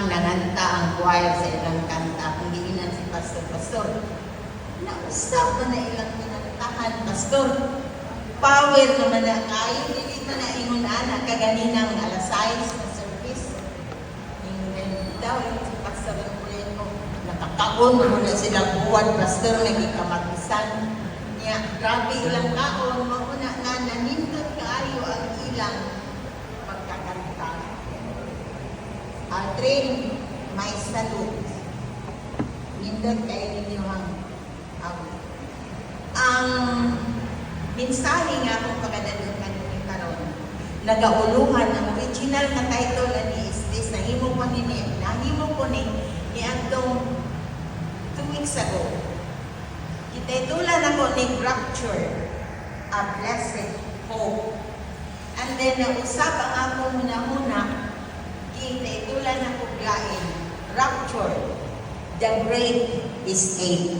Dihan nanganta ang choir sa ilang kanta. Kung giinan si Pastor, nausap na ilang kinantahan, Pastor. Power naman na kayo, hindi man na ingon na kaganinang alas 6 na service. Ingin daw, si Pastor ang ko, nakakaon mo na sila buwan, Pastor, nagkikamatisan. Niya, grabe ilang kaon, mauna nga nanindot kaayo ang ilang pagkakanta. Aldrin, may salute. Nindot kayo ninyo ang mensahe nga akong pagdadalhan kanina karon. Nagauluhan ang original na title ni is nahimo ko ni atong 2 weeks ago. Kititulan ako ni Rapture, A Blessed Hope. And then nausap ang ako muna kititulan ako lain, Rapture, The Great Escape.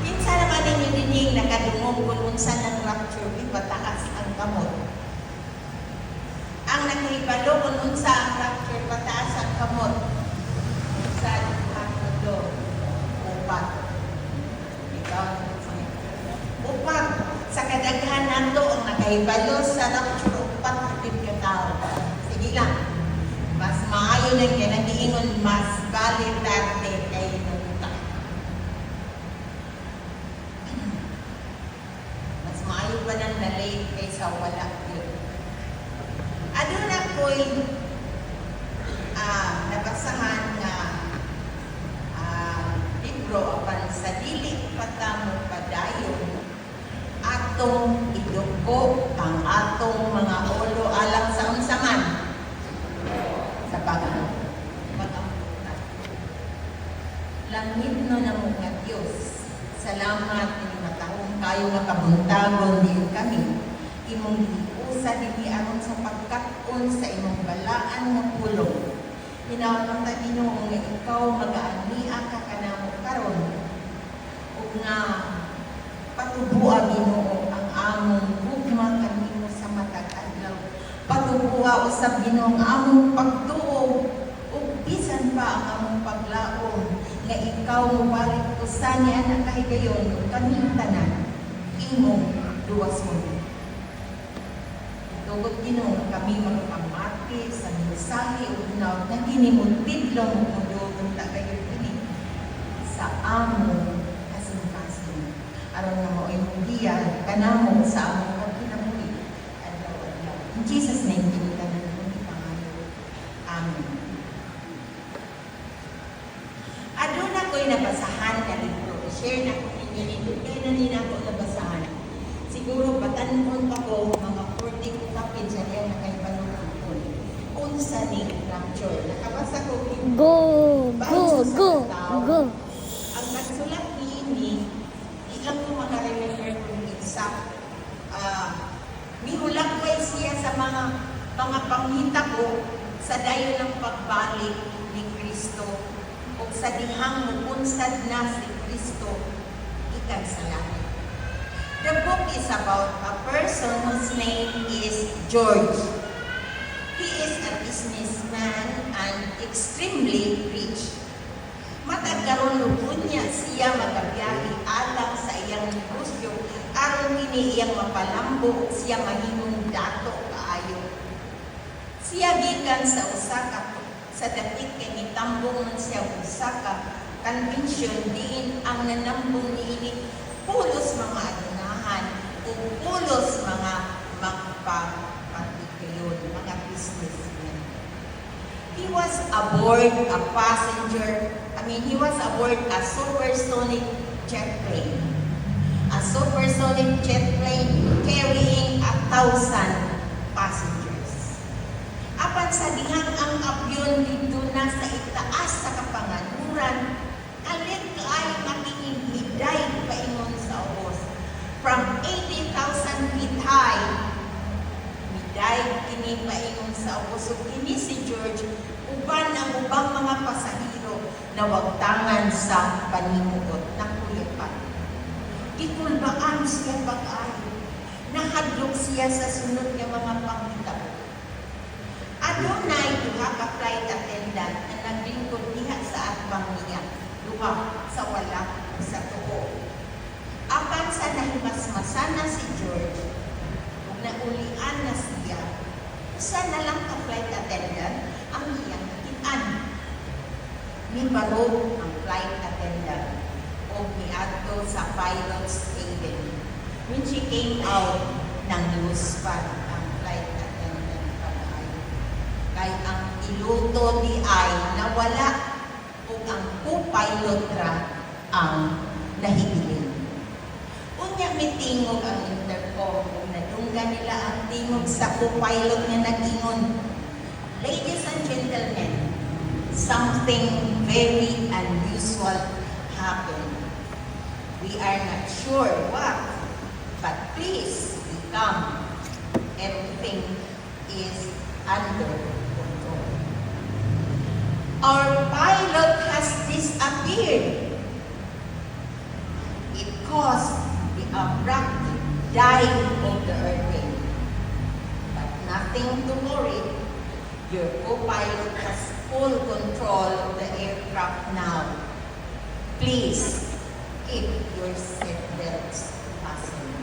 Kinsa naman ninyo dining nakadungog kung unsa ng rapture, ipataas ang kamot. Ang nakahibalo kung unsa ang rapture, pataas ang kamot. Sa do, upat. Ikaw, upat. Sa kadaghan nato ang nakahibalo sa rapture, upat kapit ka tao. Sige lang. Mas maayo na kinagiingon, mas valid dati kayo nunta. Mas maayo pa nang na-late kaysa wala yun. Ano na ko'y nabasahan na libro apan sa dili patamo padayon atong idugo ang atong mga ulo alang sa unsaman sa pag-amputan. Langit no na mga Diyos, salamat ni matahong kayo nga kabuntagon din kami. Imong giusa dinhi aron sa pagkat-on sa imong balaan nga pulong. Hinawag ta Ginoo nga ikaw magaania ka kanamo karon ug nga patubuha Ginoo ang among gugma kanimo sa matag adlaw. Patubuha usab Ginoo ang among pagtuo ug bisan pa ang among paglaom nga ikaw mobalik usa ni anak kahigayon ug kaming tanan imong duwason. Tugod Ginoo kami magpamati sa mensahe ug naud na kinimong tidlong mudugon ta kayo kini sa among kasing-kasing aron nga mao imong diyan kanamo sa among pagkinabuhi adlaw-adlaw. In Jesus name tanan ni pangayo. Amen. Aduna ko'y nabasahan na libro. Share na ko ninyo nito. Kaya na nina ko nabasahan. Siguro batanon pa ko mga 40 kapit sa diyan na kay Panungan ko. Unsa ni rapture. Nakabasa ko Go. Ang nagsulat ni ini, ilang ko makarefer kung exact. Mihulakway siya sa mga panghita ko sa dayon ng pagbalik ni Kristo o sa dihang mupunsad na si Kristo ikan sa langit. The book is about a person whose name is George. He is a businessman and extremely rich. Matag karon lubon niya siya magabiyahe alang sa iyang negosyo aron kini iyang mapalambo siya mahimong dato kaayo. Siya gikan sa Osaka sa dapit kay gitambong man siya Osaka convention diin ang nanambong niini pulos mga adunahan o pulos mga magpapatikayon, mga businessmen. He was aboard a he was aboard a supersonic jet plane. A supersonic jet plane carrying 1,000 passengers. Apan sa dihang ang abyon dito na sa itaas sa kapanganuran, alit kaayo makikimiday paingon sa ubos. From 80,000 feet high, miday kini paingon sa ubos. So kini si George, uban ang ubang mga pasahero na wagtangan sa panimuot na kulipan. Gikulbaan siya pag-ayo. Nahadlok siya sa sunod ng mga panghitabo. Adunay duha ka attendant ang iyang nakitaan. Miparog ang flight attendant o miadto sa pilot's haven. When she came out, nang luspan ang flight attendant palayo. Kay ang piloto di ay nawala o ang co-pilot ra ang nahibilin. Unya may tingog ang intercom kung nadunggan nila ang tingog sa co-pilot nga nagingon, "Ladies and gentlemen, something very unusual happened. We are not sure what, but please be calm. Everything is under control. Our pilot has disappeared. It caused the abrupt dive of the airplane. But nothing to worry. Your co-pilot has full control of the aircraft now. Please keep your seatbelts fastened."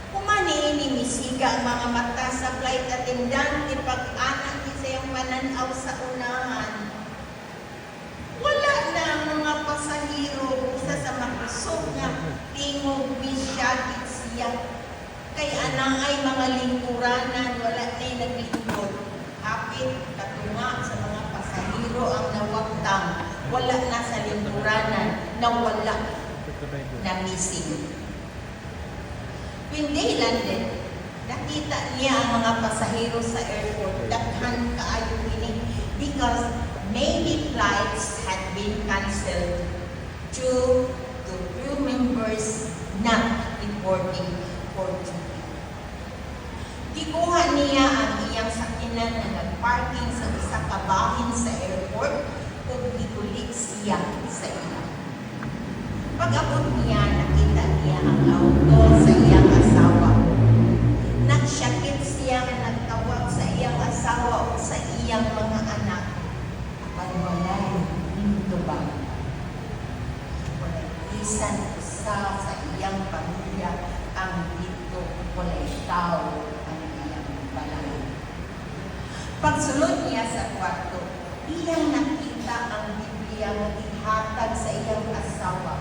Kumani ni misiga ang mga mata sa flight attendant ipag-anak ni sa iyang pananaw sa unahan. Wala na ang mga pasahero usa sa makusog nga tingog bisyagit siya. Kay anang ay mga lingkuranan, wala na'y naglingkod. Hapit katunga sa mga pasahero ang nawagtang, wala na sa lingkuranan, nawala, na missing. When they landed, nakita niya ang mga pasahero sa airport, daghan kaayo kini because many flights had been cancelled due to crew members not reporting for duty. Gikuha niya ang iyang sakinan na nagparking sa isa ka bahin sa airport ug gikulik siya sa iya. Pag-abot niya, nakita niya ang auto sa iyang asawa. Nagsyakit siya na nagtawag sa iyang asawa o sa iyang mga anak. Pagwalay, nito ba? Walay isan usa sa iyang pamilya ang dito walay tao ang iyang balay. Pagsulod niya sa kwarto, iyang nakita ang Biblia na ihatag sa iyang asawa.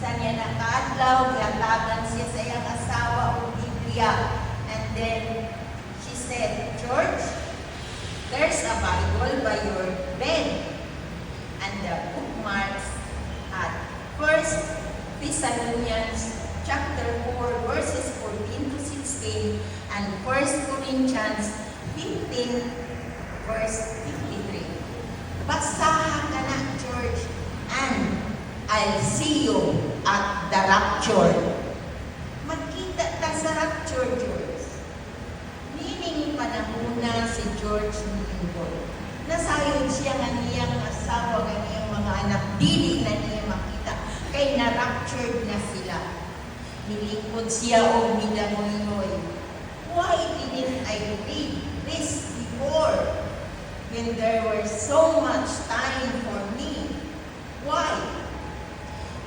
Sa niya nakaadlaw, gatagan siya sa iyang asawa o Biblia. And then, she said, "George, there's a Bible by your bed." And the bookmarks at 1 Thessalonians chapter 4, verses 14 to 16, and 1 Corinthians 15, verse 53. Basahan ka na, George, and I'll see you at the rapture. Magkita ta sa rapture, George. Meaning, panahon na si George Lingkod. Nasayod siya nga niyang asawa, nga niyang mga anak, dili na niya makita. Kay na-raptured na sila. Nilingkod siya o midangoy-ngoy. Why didn't I read this before? When there was so much time for me. Why?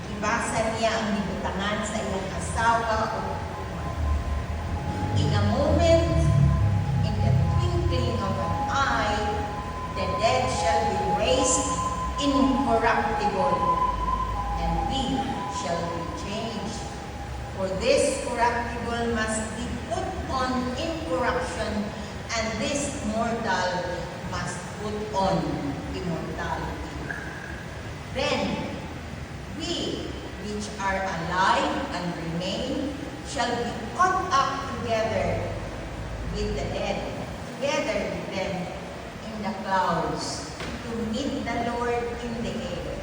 Ibasa niya ang nibutangan sa iyang asawa o in a moment, in the twinkling of an eye, the dead shall be raised incorruptible, and we shall be changed. For this corruptible must be put on incorruption, and this mortal must put on immortality. Then we, which are alive and remain, shall be caught up together with the dead, together with them in the clouds, to meet the Lord in the air.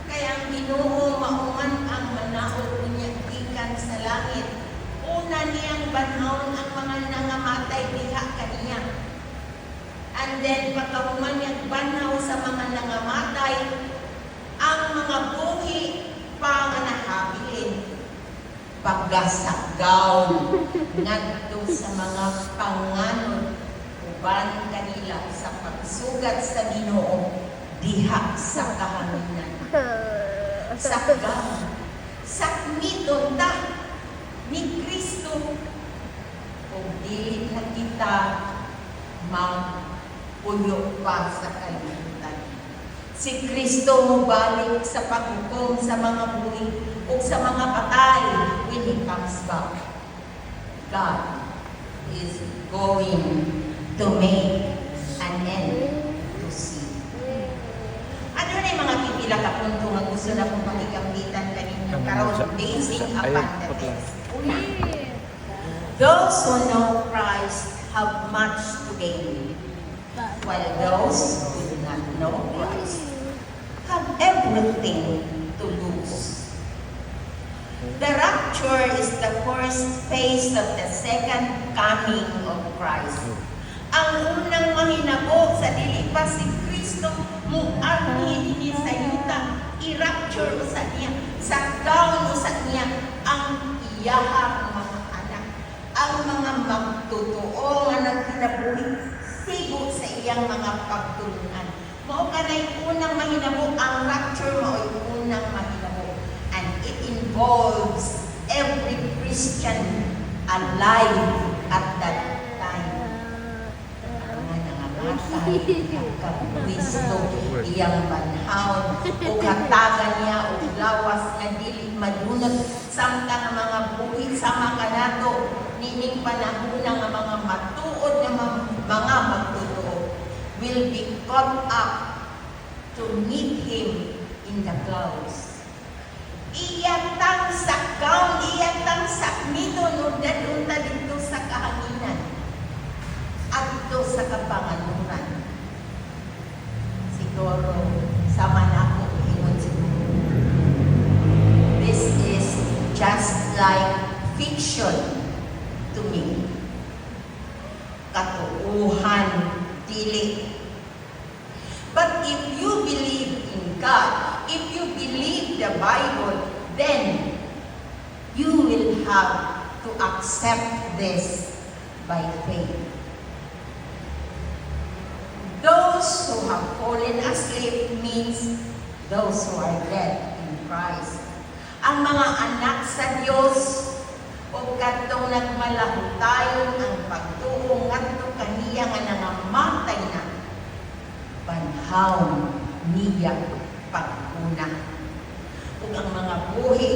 Kaya ang Ginoo mauman ang manaog niya ikan sa langit. Una niyang banhaon ang mga nangamatay diha kaniya. And then pagkahuman niyang banhaw sa mga nangamatay, ang mga buhi pa nga nahabilin. Paggasagaw ngadto sa mga panganod uban kanila sa pagsugat sa Ginoo diha sa kahanginan. Sakgaw, sakmiton ta ni Kristo o dili na kita magpuyo pa sa kalimutan. Si Kristo mo balik sa paghukom sa mga buhi o sa mga patay when He comes back. God is going to make an end to sin. Ano na yung mga pipila ka punto nga gusto na kong pakigambitan kanina karon basing upon the text? Una, those who know Christ have much to gain, while those who do not know Christ have everything to lose. The rapture is the first phase of the second coming of Christ. Ang unang mahinabo sa dili pa si Kristo muarni ini sa yuta, i-rapture sa niya, sa gown sa niya ang iyahang mga anak, ang mga magtotoo nga nagkinabuhi sigo sa iyang mga pagtulungan. Mao kanay unang mahinabo, ang rapture mao unang mahinabo, and it involves every Christian alive at that time. Ang nangamatay kang Kristo iyang banhaw o katagan niya o lawas nga dili madunot samtang ang mga buhi sama kanato nining panahon nga mga matuod nga mga magtotoo will be caught up to meet Him in the clouds. Iyatang sakgaw, iyatang sakmiton o dadunta dito sa kahanginan at dito sa kapanganuran. Siguro, sama na ako ingon siguro. This is just like fiction to me. Katuuhan, dili. But if you believe in God, if you believe the Bible, then you will have to accept this by faith. Those who have fallen asleep means those who are dead in Christ. Ang mga anak sa Diyos o katong nagmalahutayon ang pagtuong ngadto kaniya nga nangamatay na banhaw niya paguna. Ug ang mga buhi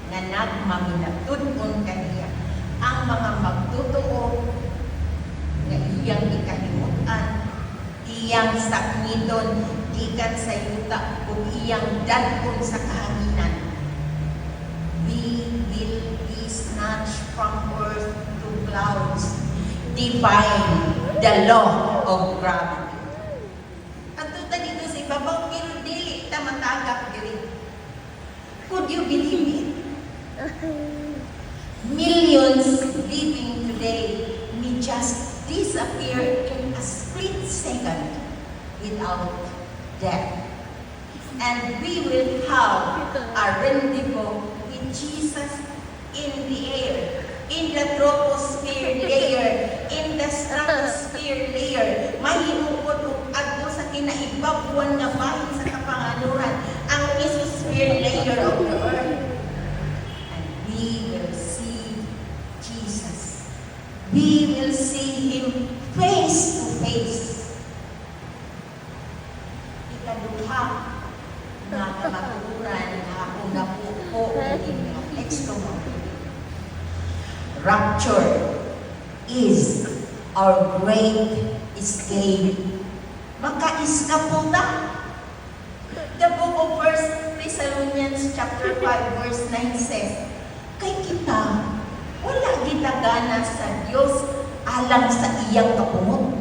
nga nagmaminatud-on kaniya, ang mga magtutuo nga iyang ikahimutan, iyang sakniton gikan sa yuta ug iyang dadkon sa kahanginan. We will be snatched from earth to clouds, defying the law of gravity. Babaw pero dili ta matagak diri. Could you believe it? Millions living today may just disappear in a split second without death. And we will have a rendezvous with Jesus in the air, in the troposphere layer, in the stratosphere layer. Mahimukod ug adto sa kinaibabuan nga bahin sa kapanganuran, ang mesosphere layer of the earth. And we will see Jesus. We will see Him face to face. Ikaduha nga kamaturan nga akong napupo in the text mo. Rapture is our great escape. Maka-iskapo ta. The book of 1 Thessalonians chapter 5 verse 9 says, kay kita, wala kita gana sa Diyos alang sa iyang kapumot.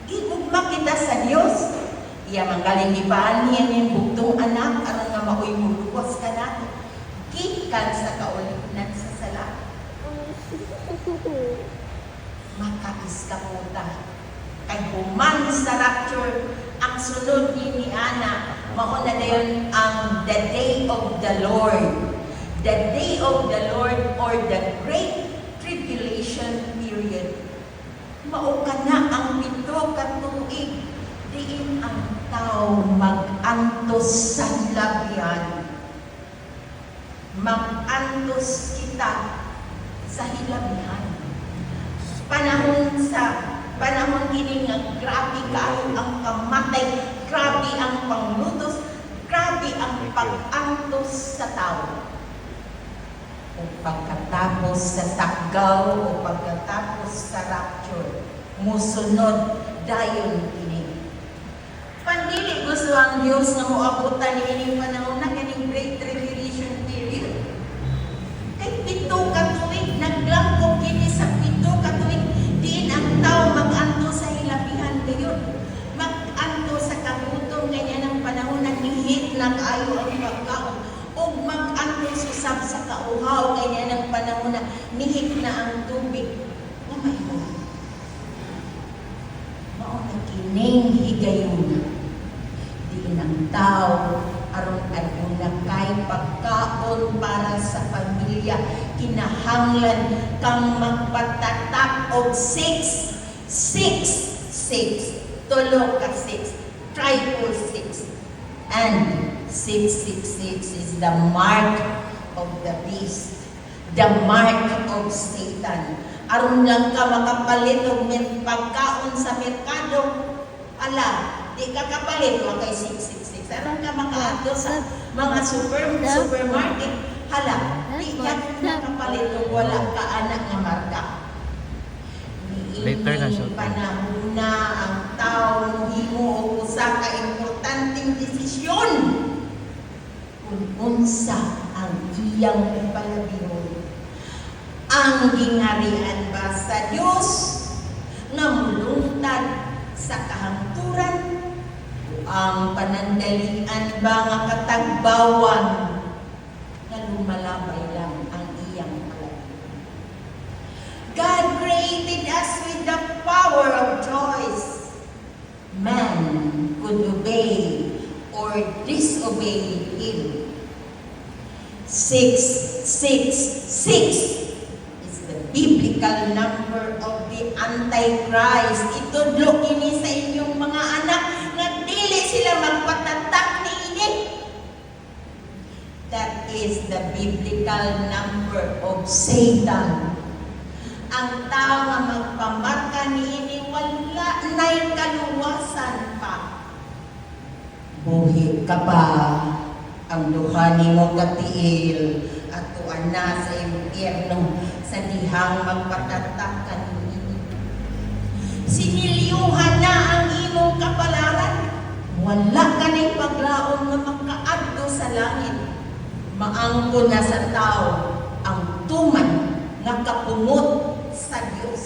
Gigugma kita sa Diyos. Iya manggaling ipaan niya niyang bugtong anak aron nga maoy muluwas ka nato. Gikan sa kaulinan sa sala. Maka-iskaputa. Kay human sa rapture, ang sunod ni Ana, mauna na yun ang the day of the Lord. The day of the Lord or the great tribulation period. Mauka na ang pito katuig. Diin ang tao mag-antos sa hilabihan. Mag-antos kita sa hilabihan. Panahon panahon kini nga grabe kaayo ang kamatay, grabe ang panglutos, grabe ang pag-antos sa tao. O pagkatapos sa sakgaw o pagkatapos sa rapture, musunod dayon kini. Pandili gusto ang Dios nga moabutan ni ining panahon na kining Great Tribulation period. Kay 7 ka tuig naglangkop kini sa 7 ka tuig, diin ang tao mag-anto sa hilabihan gayon. Mag-anto sa kagutom ganyan ang panahon na nihit na kaayo ang pagkaon. O mag-anto susab sa kauhaw ganyan ang panahon na nihit na ang tubig. O may mao na kining higayon. Diin ang tao aron aduna kay pagkaon para sa pamilya, kinahanglan kang magpatatak og 666 tulo ka 6 triple 6 and 666 is the mark of the beast, the mark of Satan. Aron lang ka makapalit og pagkaon sa merkado, ala di ka kapalit wa kay 666. Aron ka makaadto sa mga supermarket, hala di ka makapalit og wala ka anak nga marka. Later na siya. Panahon na ang tao mohimo og usa ka importanteng desisyon kung unsa ang iyang palabihon. Ang gingarian ba sa Dios nga mulungtad sa kahangturan, ang panandalian ba nga katagbawan na lumalabay lang ang iyang palabihon. God created us with the power of choice. Man could obey or disobey Him. 666 is the biblical number of the Antichrist. Itudlo kini sa inyong mga anak nga dili sila magpatatak niini. That is the biblical number of Satan. Ang tao nga magpamarka niini wala na'y kaluwasan pa. Buhi ka pa ang duha nimo katiil at tuan na sa impyerno sa dihang magpatatak kanini. Sinilyuhan na ang imong kapalaran. Wala ka na'y paglaom nga makaadto sa langit. Maangko na sa tao ang tuman nga kapungot sa Dios.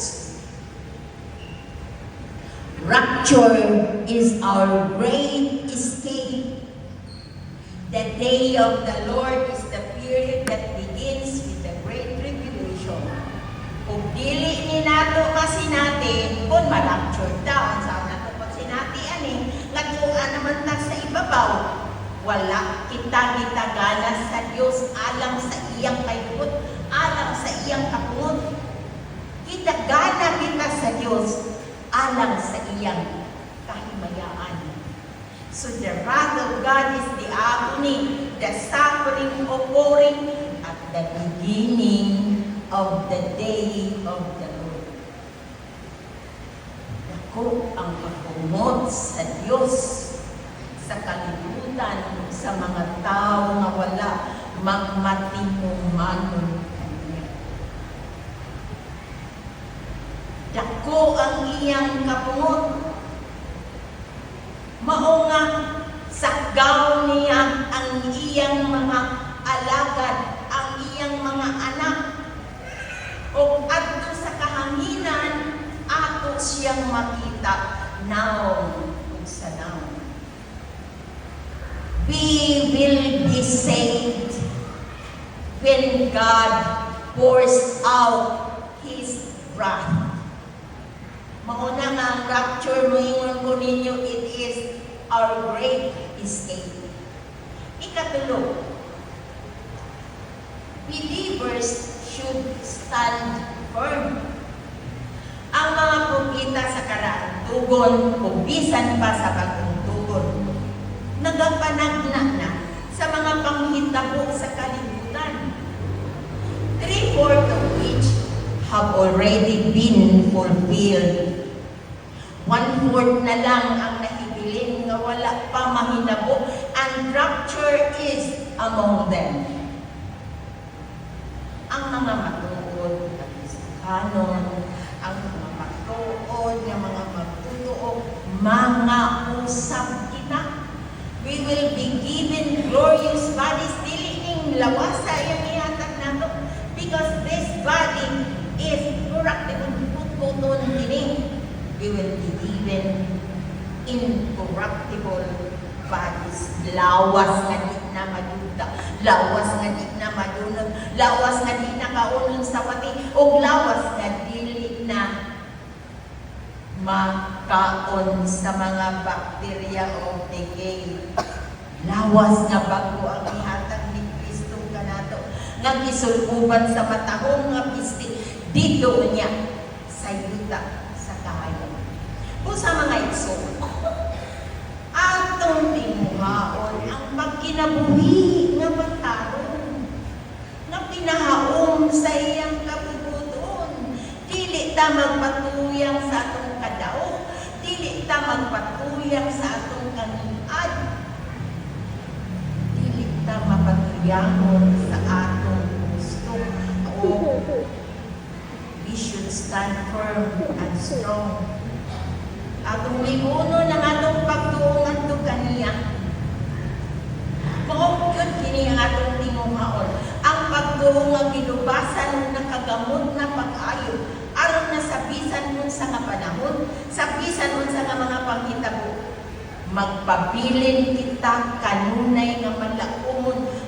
Rapture is our great escape. The day of the Lord is the period that begins with the Great Tribulation. Kung dili ni nato kasi natin, kung ma-rapture daw, saan nato pa sinati ani, lagtuan naman ta sa ibabaw, wala kita gitagana sa Dios alang sa iyang kaybut, alang sa iyang kapungot. Kitagana kita sa Dios alang sa iyang kahimayaan. So the wrath of God is the agony, the suffering of pouring at the beginning of the day of the Lord. Dako ang pagkumot sa Diyos sa kalibutan sa mga tao nga wala magmatinumanon kaniya. Dako ang iyang kapungot. Mao nga sakgaw niya ang iyang mga alagad, ang iyang mga anak. O adto sa kahanginan, ato siyang makita naong ug sa naong. We will be saved when God pours out His wrath. Mauna nga ang rapture, moingon ko ninyo, it is our great escape. Ikatulo, believers should stand firm. Ang mga propeta sa karaantugon, kung bisan pa sa pagtungtugon, nagapanagna na sa mga panghitabo sa kalibutan. 3/4 of which have already been fulfilled. 1/4 na lang ang nahibilin nga wala pa mahinabo, and rapture is among them. Ang mga matuod na Kristiyanon, ang mga matuod ng mga magtutuo, mga usap kita. We will be given glorious bodies, dili ning lawas sa iyang ihatag nato, because this body is corruptible, pututon kini. We will be given incorruptible bodies, lawas nga di na maduda, lawas nga di na madunog, lawas nga di na kaunon sa wati, o lawas nga dili na makaon sa mga bakterya o decay. Lawas nga bago ang ihatag ni Kristo kanato, nga gisulbuban sa matahong nga pisti dito niya sa yuta sa kahayon. O sa mga igsoon, atong tinuhaon ang pagkinabuhi nga pagkaroon, nga pinahaom sa iyang kabubuton. Dili ta magpatuyang sa atong kadaog, dili ta magpatuyang sa atong kaniad, dili ta mapatuyangon sa atong gusto. We should stand firm and strong. Atong liuno ng atong pagtuungan to kaniya. Maugod kini ang atong tinguhaon. Ang pagtuong nga gilubasan nakagamot na pag-ayo aron na sabisan mo sa nga panahon, sabisan mo sa nga mga panghitabo. Magpabilin kita kanunay nga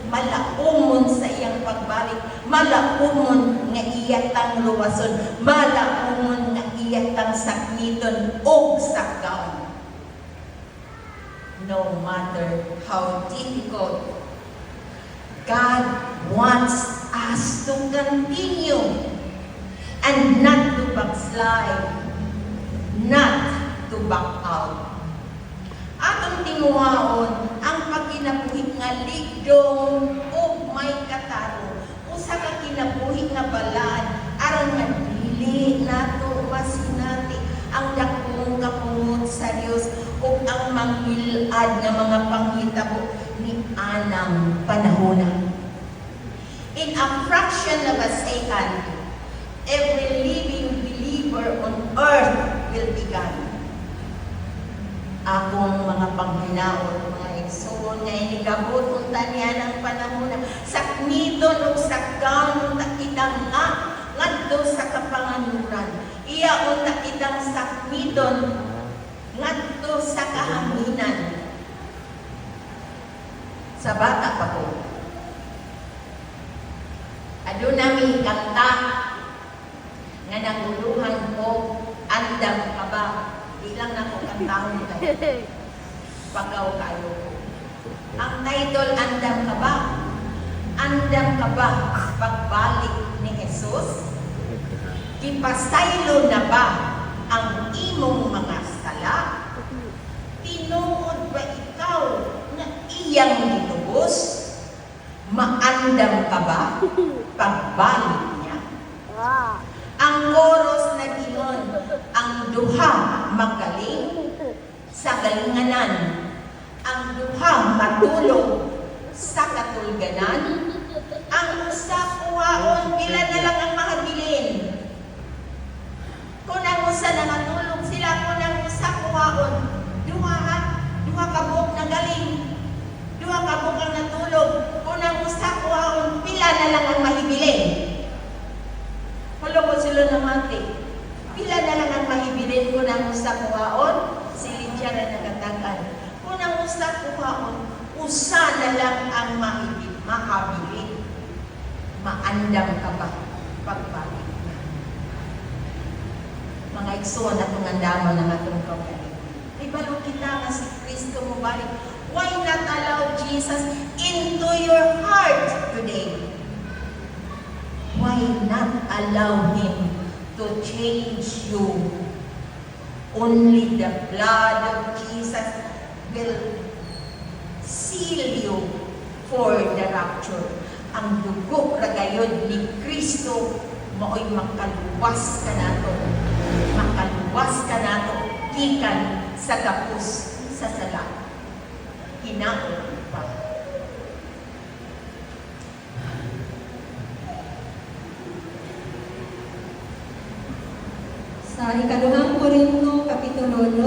malaumon sa iyang pagbalik, malaumon nga iyatang luwason, malaumon nga iyatang sakniton o sakaon. No matter how difficult, God wants us to continue and not to backslide, not to back out. Atong tinguhaon ang pagkinabuhi nga ligdong o may kataro, usa ka kinabuhi nga balaan aron nga dili nato masinati ang dakong kapungot sa Dios o ang manghilad nga mga panghitabo ni anang panahona. In a fraction of a second, every living believer on earth will be gone. Akong mga panghinaon, mga igsoon nga inigabot unta niya ng panahon na sakniton o sakgaon unta kitang ngadto sa kapanganuran. Iya unta kitang sakniton ngadto sa kahanginan. Sa bata pa ko, ado nami kanta nga naguluhan ko, andam ka ba? Ilang na ko kantahon kayo. Pagaw kayo. Ang title, andam ka ba? Andam ka ba pagbalik ni Jesus? Kipasaylo na ba ang imong mga sala? Tinuod ba ikaw na iyang nilubos? Maandam ka ba pagbalik niya? Ang chorus na ginon, ang duha magaling sa galinganan, ang duha matulog sa katulganan, ang usa kuhaon, pila na lang ang mahabilin. Kung ang usa na matulog sila, kung ang usa kuhaon, duha kabuk na galing, duha kabuk ang natulog, kung ang usa kuhaon, pila na lang ang mahibilin. Hulo ko sila namati. Pila na lang ang mahibilin ko ng usa kuhaon, si Lydia na nagatagan. Kung ang usa kuhaon, usa na lang ang makabilin. Maandam ka ba pagbalik na? Mga igsoon at mga andamon ng atong pagkalit. Ibalo kita nga si Kristo mo balik. Why not allow Jesus into your heart today? Why not allow Him to change you? Only the blood of Jesus will seal you for the rapture. Ang dugo ragayod ni Kristo mao'y makaluwas ka nato. Makaluwas ka nato gikan sa gapos sa sala. Hinaot pa. Sa ikaduhang Korinto, Kapitulo 9,